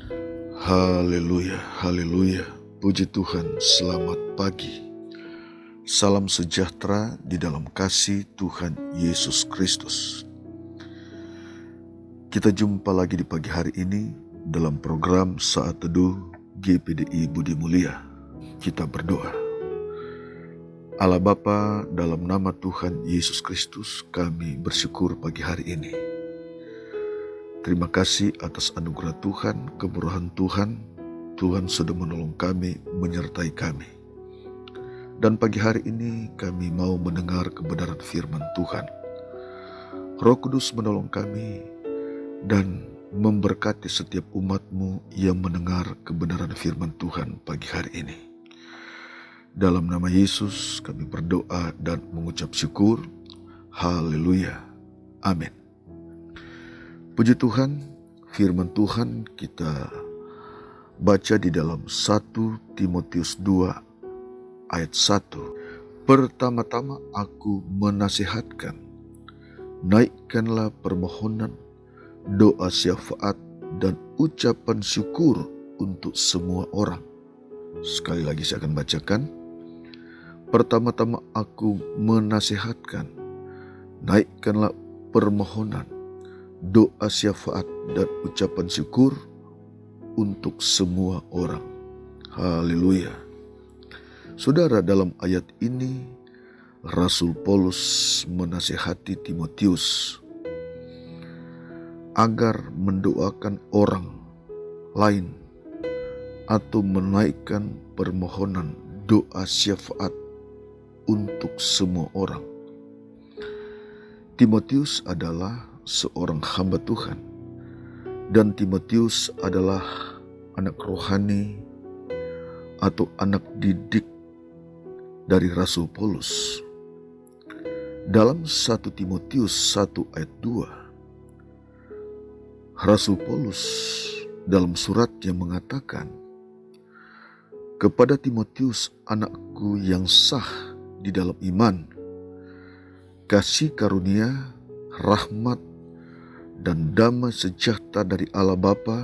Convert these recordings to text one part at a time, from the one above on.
Haleluya, haleluya. Puji Tuhan, selamat pagi. Salam sejahtera di dalam kasih Tuhan Yesus Kristus. Kita jumpa lagi di pagi hari ini dalam program Saat Teduh GPDI Budi Mulia. Kita berdoa. Allah Bapa, dalam nama Tuhan Yesus Kristus, kami bersyukur pagi hari ini. Terima kasih atas anugerah Tuhan, kemurahan Tuhan. Tuhan sudah menolong kami, menyertai kami. Dan pagi hari ini kami mau mendengar kebenaran firman Tuhan. Roh Kudus menolong kami dan memberkati setiap umat-Mu yang mendengar kebenaran firman Tuhan pagi hari ini. Dalam nama Yesus kami berdoa dan mengucap syukur. Haleluya. Amin. Puji Tuhan, firman Tuhan kita baca di dalam 1 Timotius 2 ayat 1. Pertama-tama aku menasihatkan, naikkanlah permohonan, doa syafaat dan ucapan syukur untuk semua orang. Sekali lagi saya akan bacakan. Pertama-tama aku menasihatkan, naikkanlah permohonan, doa syafaat dan ucapan syukur untuk semua orang. Haleluya. Saudara, dalam ayat ini Rasul Paulus menasihati Timotius agar mendoakan orang lain atau menaikkan permohonan doa syafaat untuk semua orang. Timotius adalah seorang hamba Tuhan, dan Timotius adalah anak rohani atau anak didik dari Rasul Paulus. Dalam 1 Timotius 1 ayat 2, Rasul Paulus dalam suratnya mengatakan, kepada Timotius anakku yang sah di dalam iman, kasih karunia, rahmat dan damai sejahtera dari Allah Bapa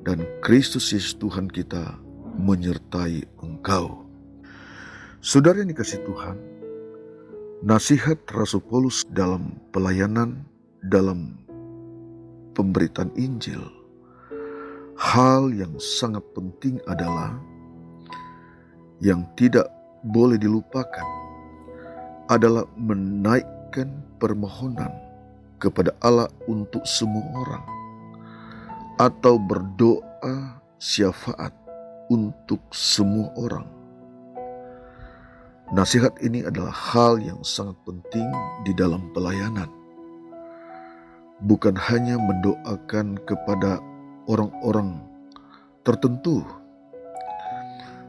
dan Kristus Yesus Tuhan kita menyertai engkau. Saudara yang dikasihi Tuhan, nasihat Rasul Paulus dalam pelayanan, dalam pemberitaan Injil, hal yang sangat penting adalah yang tidak boleh dilupakan adalah menaikkan permohonan kepada Allah untuk semua orang, atau berdoa syafaat untuk semua orang. Nasihat ini adalah hal yang sangat penting di dalam pelayanan. Bukan hanya mendoakan kepada orang-orang tertentu,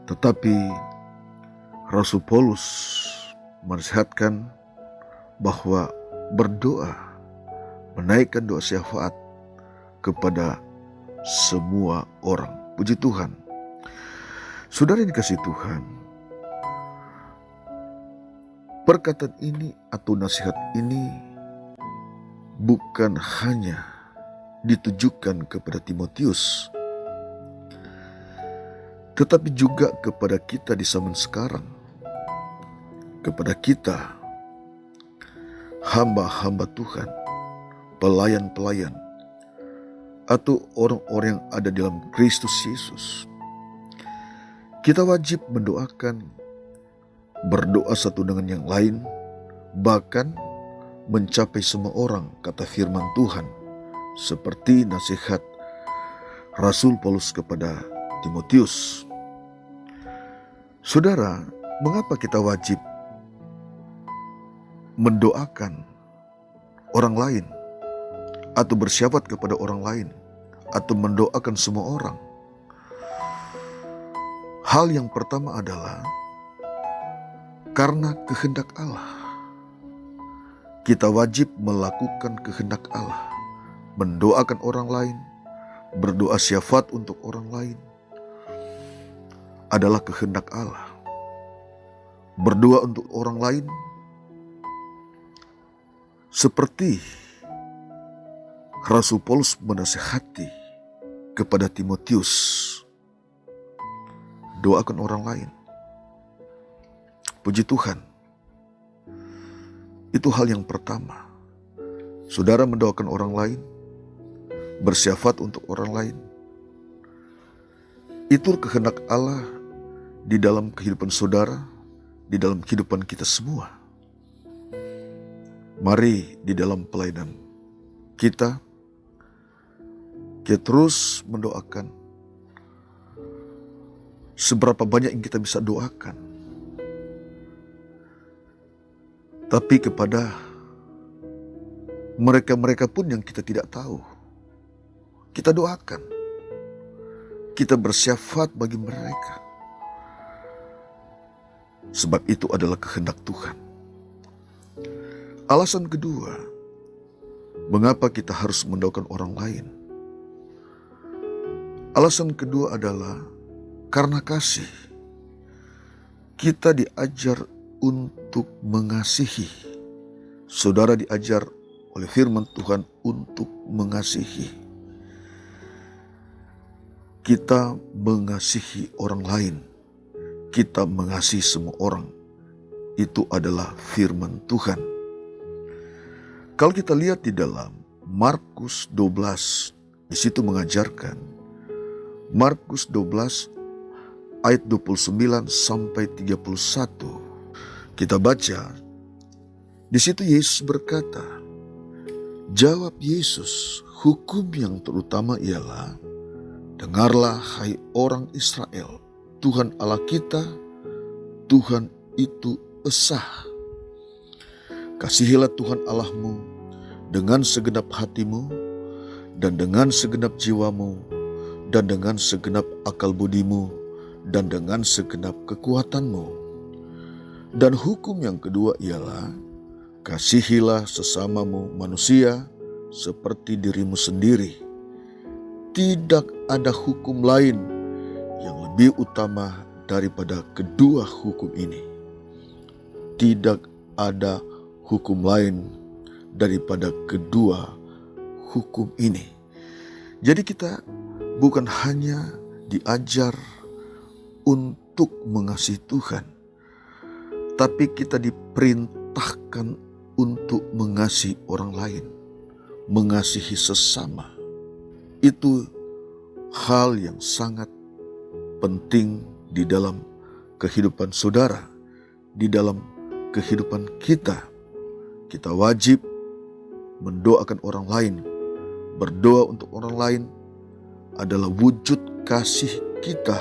tetapi Rasul Paulus menasihatkan bahwa berdoa, menaikkan doa syafaat kepada semua orang. Puji Tuhan. Saudara yang dikasihi Tuhan, perkataan ini atau nasihat ini bukan hanya ditujukan kepada Timotius, tetapi juga kepada kita di zaman sekarang, kepada kita hamba-hamba Tuhan, pelayan-pelayan, atau orang-orang yang ada dalam Kristus Yesus. Kita wajib mendoakan, berdoa satu dengan yang lain, bahkan mencapai semua orang, kata firman Tuhan, seperti nasihat Rasul Paulus kepada Timotius. Saudara, mengapa kita wajib mendoakan orang lain atau bersyafaat kepada orang lain atau mendoakan semua orang? Hal yang pertama adalah karena kehendak Allah. Kita wajib melakukan kehendak Allah, mendoakan orang lain, berdoa syafaat untuk orang lain adalah kehendak Allah. Berdoa untuk orang lain seperti Rasul Paulus menasihati kepada Timotius, doakan orang lain. Puji Tuhan, itu hal yang pertama. Saudara mendoakan orang lain, bersyafaat untuk orang lain. Itu kehendak Allah di dalam kehidupan saudara, di dalam kehidupan kita semua. Mari di dalam pelayanan kita terus mendoakan. Seberapa banyak yang kita bisa doakan. Tapi kepada mereka-mereka pun yang kita tidak tahu, kita doakan. Kita bersyafaat bagi mereka. Sebab itu adalah kehendak Tuhan. Alasan kedua, mengapa kita harus mendoakan orang lain? Alasan kedua adalah karena kasih. Kita diajar untuk mengasihi. Saudara diajar oleh firman Tuhan untuk mengasihi. Kita mengasihi orang lain. Kita mengasihi semua orang. Itu adalah firman Tuhan. Kalau kita lihat di dalam Markus 12, di situ mengajarkan. Markus 12 ayat 29 sampai 31. Kita baca, di situ Yesus berkata, jawab Yesus, hukum yang terutama ialah, dengarlah hai orang Israel, Tuhan Allah kita, Tuhan itu esa. Kasihilah Tuhan Allahmu dengan segenap hatimu, dan dengan segenap jiwamu, dan dengan segenap akal budimu, dan dengan segenap kekuatanmu. Dan hukum yang kedua ialah, kasihilah sesamamu manusia seperti dirimu sendiri. Tidak ada hukum lain yang lebih utama daripada kedua hukum ini. Tidak ada hukum lain daripada kedua hukum ini. Jadi kita bukan hanya diajar untuk mengasihi Tuhan, tapi kita diperintahkan untuk mengasihi orang lain, mengasihi sesama. Itu hal yang sangat penting di dalam kehidupan saudara, di dalam kehidupan kita. Kita wajib mendoakan orang lain. Berdoa untuk orang lain adalah wujud kasih kita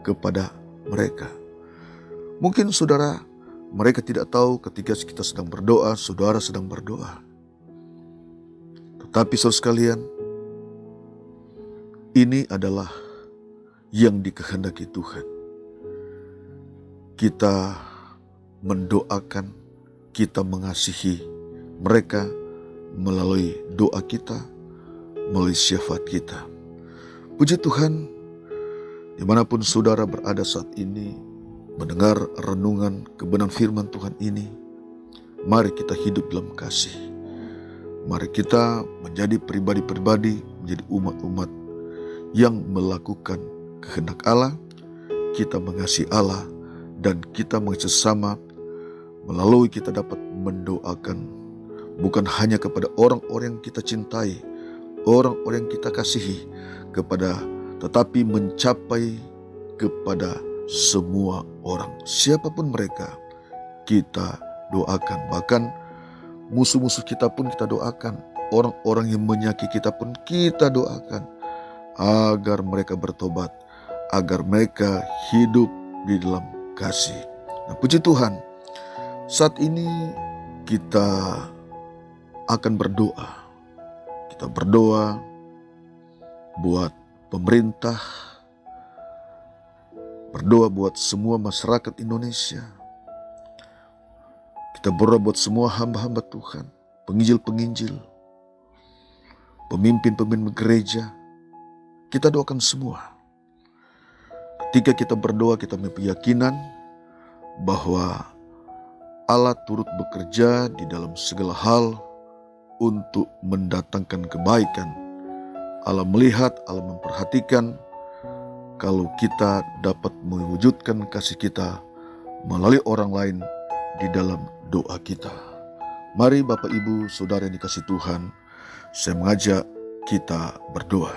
kepada mereka. Mungkin saudara, mereka tidak tahu ketika kita sedang berdoa, saudara sedang berdoa. Tetapi saudara sekalian, ini adalah yang dikehendaki Tuhan. Kita mendoakan, kita mengasihi mereka melalui doa kita, melalui syafaat kita. Puji Tuhan, dimanapun saudara berada saat ini, mendengar renungan kebenaran firman Tuhan ini, mari kita hidup dalam kasih. Mari kita menjadi pribadi-pribadi, menjadi umat-umat yang melakukan kehendak Allah, kita mengasihi Allah, dan kita mengasihi sesama, melalui kita dapat mendoakan bukan hanya kepada orang-orang yang kita cintai, orang-orang yang kita kasihi, tetapi mencapai kepada semua orang. Siapapun mereka, kita doakan. Bahkan musuh-musuh kita pun kita doakan. Orang-orang yang menyakiti kita pun kita doakan. Agar mereka bertobat, agar mereka hidup di dalam kasih. Nah, puji Tuhan, saat ini kita akan berdoa. Kita berdoa buat pemerintah, berdoa buat semua masyarakat Indonesia. Kita berdoa buat semua hamba-hamba Tuhan, penginjil-penginjil, pemimpin-pemimpin gereja. Kita doakan semua. Ketika kita berdoa, kita mempunyai keyakinan bahwa Allah turut bekerja di dalam segala hal untuk mendatangkan kebaikan Allah melihat, Allah memperhatikan kalau kita dapat mewujudkan kasih kita melalui orang lain di dalam doa kita. Mari Bapak Ibu Saudara yang dikasihi Tuhan, saya mengajak kita berdoa.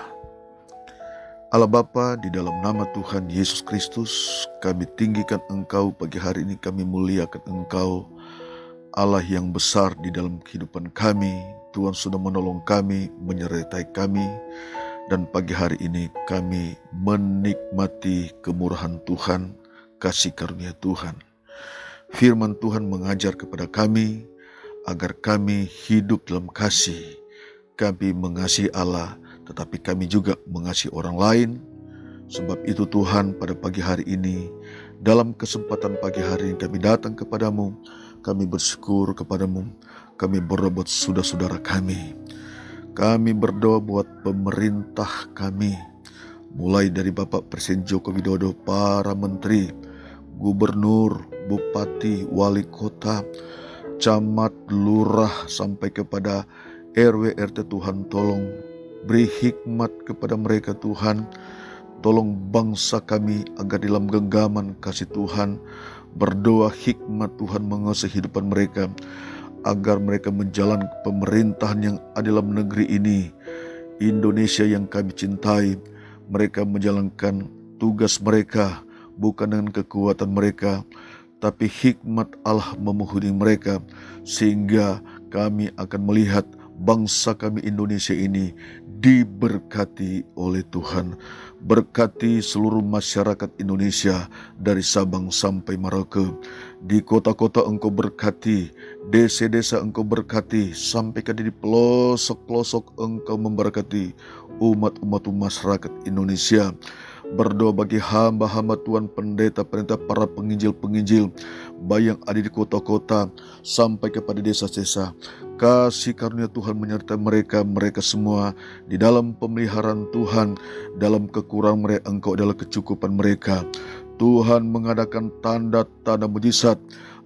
Allah Bapa, di dalam nama Tuhan Yesus Kristus, kami tinggikan Engkau pagi hari ini, kami muliakan Engkau, Allah yang besar di dalam kehidupan kami. Tuhan sudah menolong kami, menyertai kami, dan pagi hari ini kami menikmati kemurahan Tuhan, kasih karunia Tuhan. Firman Tuhan mengajar kepada kami agar kami hidup dalam kasih. Kami mengasihi Allah, tetapi kami juga mengasihi orang lain. Sebab itu Tuhan, pada pagi hari ini, dalam kesempatan pagi hari ini kami datang kepadamu, kami bersyukur kepadamu, kami berdoa buat saudara-saudara kami. Kami berdoa buat pemerintah kami, mulai dari Bapak Presiden Joko Widodo, para menteri, gubernur, bupati, wali kota, camat, lurah, sampai kepada RW RT. Tuhan tolong beri hikmat kepada mereka Tuhan. Tolong bangsa kami agar dalam genggaman kasih Tuhan, berdoa hikmat Tuhan menguasai kehidupan mereka, agar mereka menjalankan pemerintahan yang adil dalam negeri ini, Indonesia yang kami cintai. Mereka menjalankan tugas mereka bukan dengan kekuatan mereka, tapi hikmat Allah memenuhi mereka, sehingga kami akan melihat bangsa kami Indonesia ini diberkati oleh Tuhan. Berkati seluruh masyarakat Indonesia dari Sabang sampai Merauke. Di kota-kota Engkau berkati, desa-desa Engkau berkati, sampai ke di pelosok-pelosok Engkau memberkati umat-umat masyarakat Indonesia. Berdoa bagi hamba-hamba Tuhan, pendeta-pendeta, para penginjil-penginjil, baik yang ada di kota-kota sampai kepada desa-desa. Kasih karunia Tuhan menyertai mereka semua di dalam pemeliharaan Tuhan. Dalam kekurangan mereka, Engkau adalah kecukupan mereka. Tuhan mengadakan tanda-tanda mujizat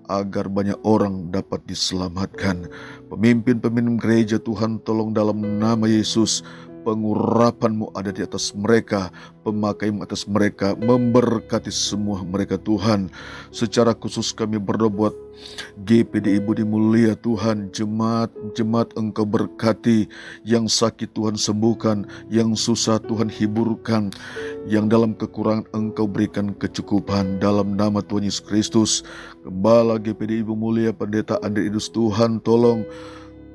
agar banyak orang dapat diselamatkan. Pemimpin-pemimpin gereja Tuhan, tolong dalam nama Yesus, pengurapan-Mu ada di atas mereka, pemakaian atas mereka, memberkati semua mereka Tuhan. Secara khusus kami berdoa buat GPDI Budi Mulia Tuhan, jemaat Engkau berkati, yang sakit Tuhan sembuhkan, yang susah Tuhan hiburkan, yang dalam kekurangan Engkau berikan kecukupan. Dalam nama Tuhan Yesus Kristus, Gembala GPDI Budi Mulia Pendeta Andre Idus Tuhan, tolong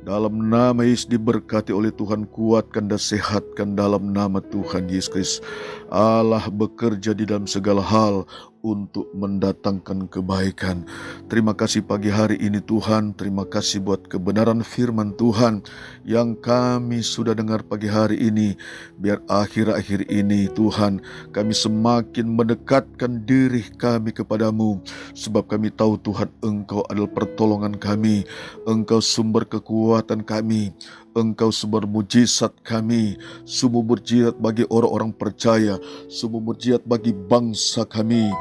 dalam nama Yesus diberkati oleh Tuhan, kuatkan dan sehatkan dalam nama Tuhan Yesus Kristus. Allah bekerja di dalam segala hal untuk mendatangkan kebaikan. Terima kasih pagi hari ini Tuhan, terima kasih buat kebenaran firman Tuhan yang kami sudah dengar pagi hari ini. Biar akhir-akhir ini Tuhan, kami semakin mendekatkan diri kami kepadamu, sebab kami tahu Tuhan Engkau adalah pertolongan kami, Engkau sumber kekuatan kami, Engkau sumber mujizat kami, sumber mujizat bagi orang-orang percaya, sumber mujizat bagi bangsa kami.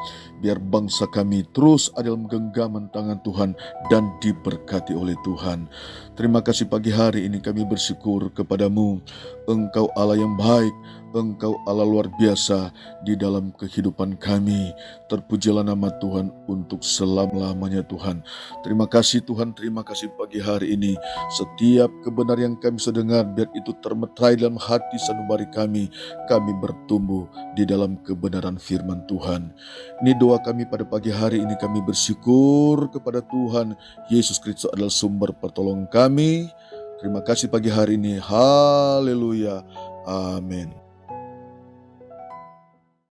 Biar bangsa kami terus ada dalam genggaman tangan Tuhan dan diberkati oleh Tuhan. Terima kasih pagi hari ini kami bersyukur kepadamu. Engkau Allah yang baik, Engkau Allah luar biasa di dalam kehidupan kami. Terpujilah nama Tuhan untuk selama-lamanya Tuhan. Terima kasih Tuhan, terima kasih pagi hari ini. Setiap kebenaran yang kami sudah dengar, biar itu termeterai dalam hati sanubari kami. Kami bertumbuh di dalam kebenaran firman Tuhan. Ini doa kami pada pagi hari ini. Kami bersyukur kepada Tuhan Yesus Kristus adalah sumber pertolongan kami. Terima kasih pagi hari ini. Haleluya. Amin.